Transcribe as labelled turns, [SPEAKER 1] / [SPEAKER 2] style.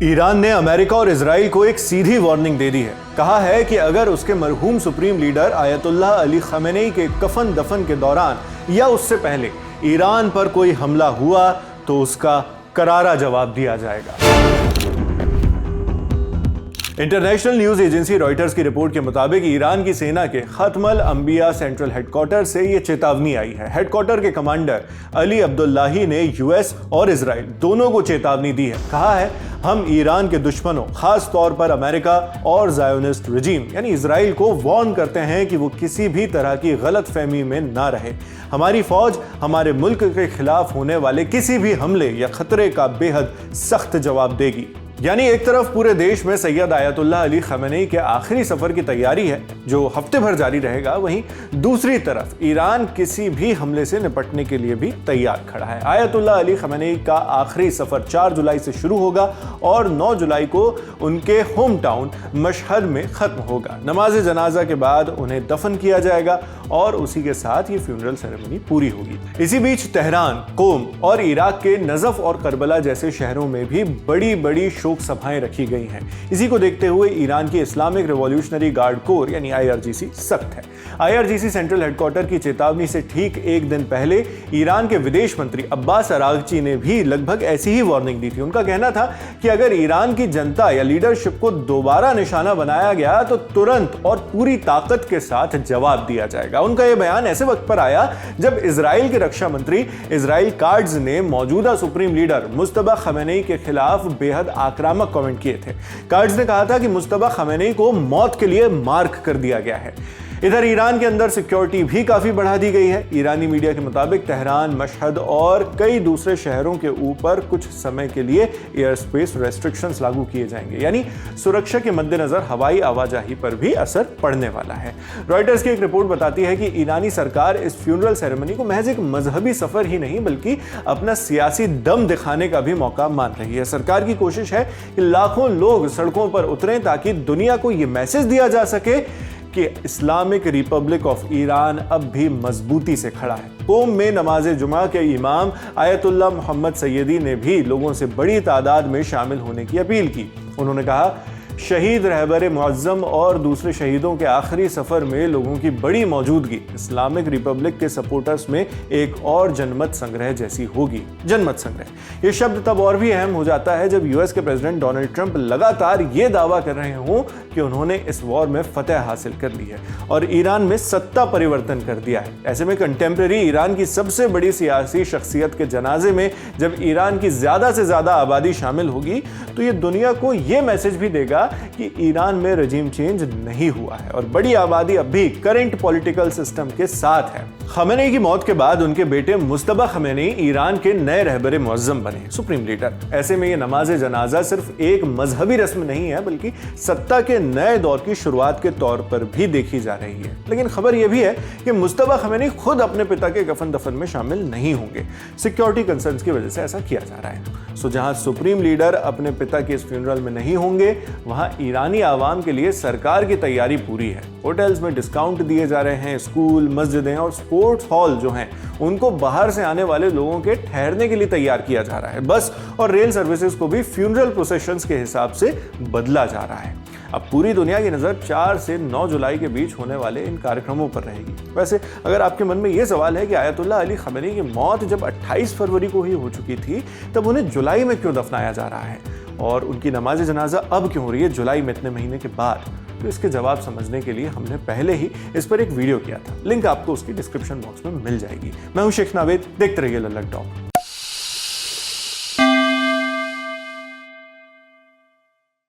[SPEAKER 1] Iran ने America और Israel को एक सीधी वार्निंग दे दी है। कहा है कि अगर उसके मरहूम supreme leader Ayatollah Ali Khamenei के कफन दफन के दौरान या उससे पहले ईरान पर कोई हमला हुआ तो उसका करारा जवाब दिया जाएगा। इंटरनेशनल न्यूज एजेंसी रॉयटर्स की रिपोर्ट के मुताबिक ईरान की सेना के खत्मल अंबिया सेंट्रल हेडक्वार्टर से यह चेतावनी आई है। हेडक्वार्टर के कमांडर अली अब्दुल्लाही ने यूएस और इजराइल दोनों को चेतावनी दी है। कहा है, हम ईरान के दुश्मनों, खास तौर पर अमेरिका और ज़ायोनिस्ट रजीम यानी इजराइल को वार्न करते हैं कि वो किसी भी तरह की गलत फहमी में ना रहे। हमारी फौज हमारे मुल्क के खिलाफ होने वाले किसी भी हमले या खतरे का बेहद सख्त जवाब देगी। यानी एक तरफ पूरे देश में सैयद आयतुल्लाह अली खमेनेई के आखिरी सफर की तैयारी है जो हफ्ते भर जारी रहेगा, वहीं दूसरी तरफ ईरान किसी भी हमले से निपटने के लिए भी तैयार खड़ा है। आयतुल्लाह अली खमेनेई का आखिरी सफर 4 जुलाई से शुरू होगा और 9 जुलाई को उनके होम टाउन मशहद में खत्म होगा। नमाज जनाजा के बाद उन्हें दफन किया जाएगा और उसी के साथ ये फ्यूनरल सेरेमनी पूरी होगी। इसी बीच तेहरान, कोम और इराक के नजफ और करबला जैसे शहरों में भी बड़ी बड़ी शोक सभाएं रखी गई हैं। इसी को देखते हुए ईरान की इस्लामिक रिवॉल्यूशनरी गार्ड कोर यानी आईआरजीसी सख्त है। आईआरजीसी सेंट्रल हेडक्वार्टर की चेतावनी से ठीक एक दिन पहले ईरान के विदेश मंत्री अब्बास अरागची ने भी लगभग ऐसी ही वार्निंग दी थी। उनका कहना था कि अगर ईरान की जनता या लीडरशिप को दोबारा निशाना बनाया गया तो तुरंत और पूरी ताकत के साथ जवाब दिया जाएगा। उनका यह बयान ऐसे वक्त पर आया जब इजराइल के रक्षा मंत्री इजराइल काट्ज ने मौजूदा सुप्रीम लीडर मुस्तफा खमेनेई के खिलाफ बेहद आक्रामक कमेंट किए थे। काट्ज ने कहा था कि मुस्तफा खमेनेई को मौत के लिए मार्क कर दिया गया है। इधर ईरान के अंदर सिक्योरिटी भी काफी बढ़ा दी गई है। ईरानी मीडिया के मुताबिक तेहरान, मशहद और कई दूसरे शहरों के ऊपर कुछ समय के लिए एयर स्पेस रेस्ट्रिक्शंस लागू किए जाएंगे, यानी सुरक्षा के मद्देनजर हवाई आवाजाही पर भी असर पड़ने वाला है। रॉयटर्स की एक रिपोर्ट बताती है कि ईरानी सरकार इस फ्यूनरल सेरेमनी को महज एक मजहबी सफर ही नहीं बल्कि अपना सियासी दम दिखाने का भी मौका मान रही है। सरकार की कोशिश है कि लाखों लोग सड़कों पर उतरें ताकि दुनिया को यह मैसेज दिया जा सके कि इस्लामिक रिपब्लिक ऑफ ईरान अब भी मजबूती से खड़ा है। कोम में नमाज जुमा के इमाम आयतुल्लाह मोहम्मद सैयदी ने भी लोगों से बड़ी तादाद में शामिल होने की अपील की। उन्होंने कहा, शहीद रहबर मुअज्जम और दूसरे शहीदों के आखिरी सफर में लोगों की बड़ी मौजूदगी इस्लामिक रिपब्लिक के सपोर्टर्स में एक और जनमत संग्रह जैसी होगी। जनमत संग्रह ये शब्द तब और भी अहम हो जाता है जब यूएस के प्रेसिडेंट डोनाल्ड ट्रंप लगातार ये दावा कर रहे हों कि उन्होंने इस वॉर में फतह हासिल कर ली है और ईरान में सत्ता परिवर्तन कर दिया है। ऐसे में कंटेम्प्रेरी ईरान की सबसे बड़ी सियासी शख्सियत के जनाजे में जब ईरान की ज्यादा से ज्यादा आबादी शामिल होगी तो ये दुनिया को ये मैसेज भी देगा कि ईरान में रजीम चेंज नहीं हुआ है और बड़ी आबादी अब भी करंट पॉलिटिकल सिस्टम के साथ है। खमेनेई की मौत के बाद उनके बेटे मुस्तफा खमेनेई ईरान के नए रहबर मुअज्जम बने, सुप्रीम लीडर। ऐसे में ये नमाज जनाजा सिर्फ एक मजहबी रस्म नहीं है बल्कि सत्ता के नए दौर की शुरुआत के तौर पर भी देखी जा रही है। लेकिन खबर यह भी है कि मुस्तफा खमेनेई खुद अपने पिता के कफन दफन में शामिल नहीं होंगे। सिक्योरिटी कंसर्न्स की वजह से ऐसा किया जा रहा है। सो जहां सुप्रीम लीडर अपने पिता के इस फ्यूनरल में नहीं होंगे, वहां ईरानी आवाम के लिए सरकार की तैयारी पूरी है। होटल्स में डिस्काउंट दिए जा रहे हैं, स्कूल, मस्जिदें और स्पोर्ट्स हॉल जो हैं उनको बाहर से आने वाले लोगों के ठहरने के लिए तैयार किया जा रहा है। बस और रेल सर्विसेज को भी फ्यूनरल प्रोसेशंस के हिसाब से बदला जा रहा है। अब पूरी दुनिया की नज़र 4 से 9 जुलाई के बीच होने वाले इन कार्यक्रमों पर रहेगी। वैसे अगर आपके मन में ये सवाल है कि आयतुल्लाह अली खमेनेई की मौत जब 28 फरवरी को ही हो चुकी थी तब उन्हें जुलाई में क्यों दफनाया जा रहा है और उनकी नमाज जनाजा अब क्यों हो रही है जुलाई में इतने महीने के बाद, तो इसके जवाब समझने के लिए हमने पहले ही इस पर एक वीडियो किया था। लिंक आपको उसकी डिस्क्रिप्शन बॉक्स में मिल जाएगी। मैं हूं शेख नावेद, देखते रहिए लल्लक टॉक।